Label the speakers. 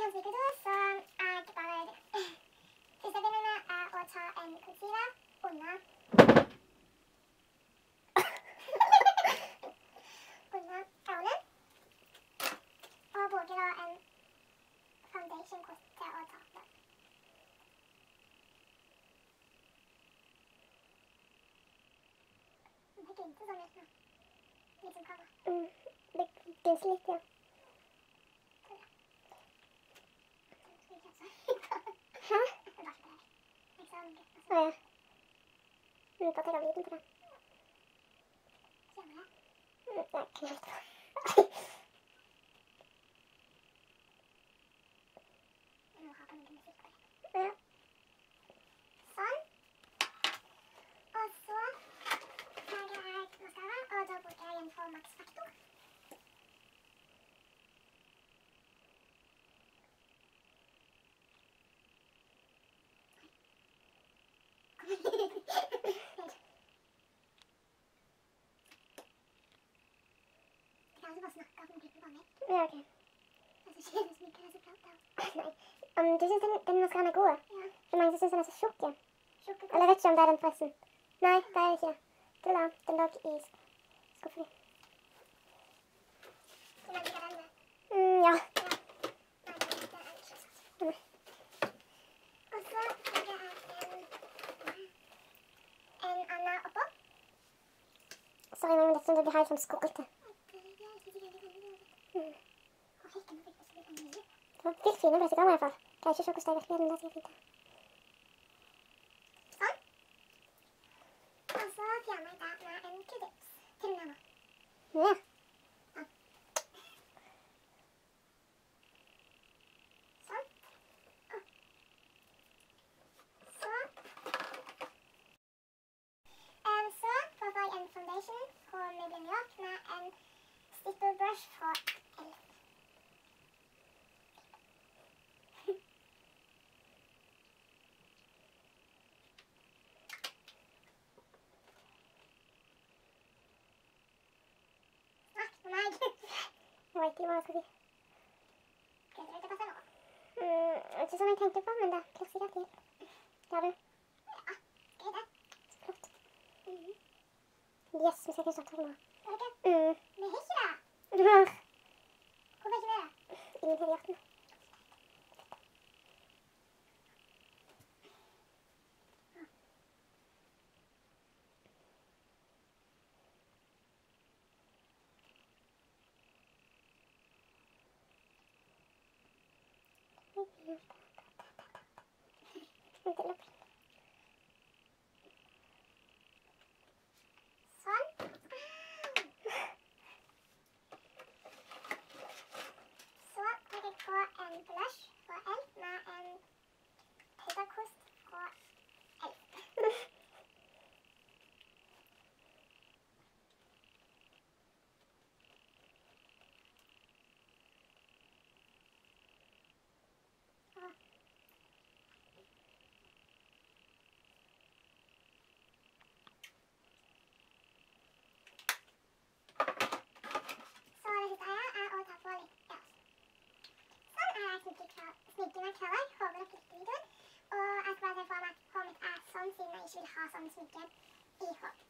Speaker 1: ansiktsvideo, så jeg bare Hvis jeg begynner med å ta en concealer under øynene, og bruker da en foundation til å ta den. Det gynser sånn ut nå. Litt som kamera.
Speaker 2: Det gynser litt, ja. Hæ? Å ja. Bare til å vite på det.
Speaker 1: Kjenner det?
Speaker 2: Nei, ikke helt bra.
Speaker 1: Jeg må ha på noe musikk på det.
Speaker 2: Ja.
Speaker 1: Sånn. Og så tar jeg mascara, og da bruker jeg en for Max Factor. Jeg kan også bare snakke for den klipper bare meg.
Speaker 2: Ja, ok.
Speaker 1: Altså, kjære sminker er så flaut da.
Speaker 2: Nei. Du synes den maskaraen er god?
Speaker 1: Ja.
Speaker 2: Det er mange som synes den er så tjukk, ja.
Speaker 1: Tjukke
Speaker 2: Eller jeg vet ikke om det er den forresten. Nei, det er ikke det. Det er den lå i skuffen.
Speaker 1: Skal man bruke den med?
Speaker 2: Ja.
Speaker 1: Nei, den er ikke sånn. Og så legger jeg en annen oppå.
Speaker 2: Sorry, men dette det blir helt sånn skålete. Det var virkelig fine på dette kameraet i hvert fall. Jeg kan ikke se hvordan det er i virkeligheten, det er sikkert fint.
Speaker 1: Sånn. Og så fjerner jeg det med en q-tips til den her.
Speaker 2: Ja.
Speaker 1: Sånn. Så. Så får jeg en foundation fra Maybelline New York med en stipple brush fra Elf. Snakk med meg.
Speaker 2: Jeg vet ikke hva jeg skal si.
Speaker 1: Skal du ikke passe nå?
Speaker 2: Ikke sånn jeg tenkte på, men det blir sikkert til. Det har du.
Speaker 1: Ja, greit det.
Speaker 2: Så flott. Yes, vi skal ikke snakke om det.
Speaker 1: Er det ikke?
Speaker 2: Mm.
Speaker 1: Vi har ikke det.
Speaker 2: Du har
Speaker 1: Hvorfor ikke vi det?
Speaker 2: ingen hele hjertene.
Speaker 1: Sånn. Så legger jeg på en blush fra Elf med en pepperkost fra Elf. Så det siste jeg gjør, er å ta på litt ørs. Sånn er jeg sminkene klare. Håper dere likte videoen. Og jeg skal bare se for meg at håret mitt er sånn, siden jeg ikke vil ha sånn sminke i hår.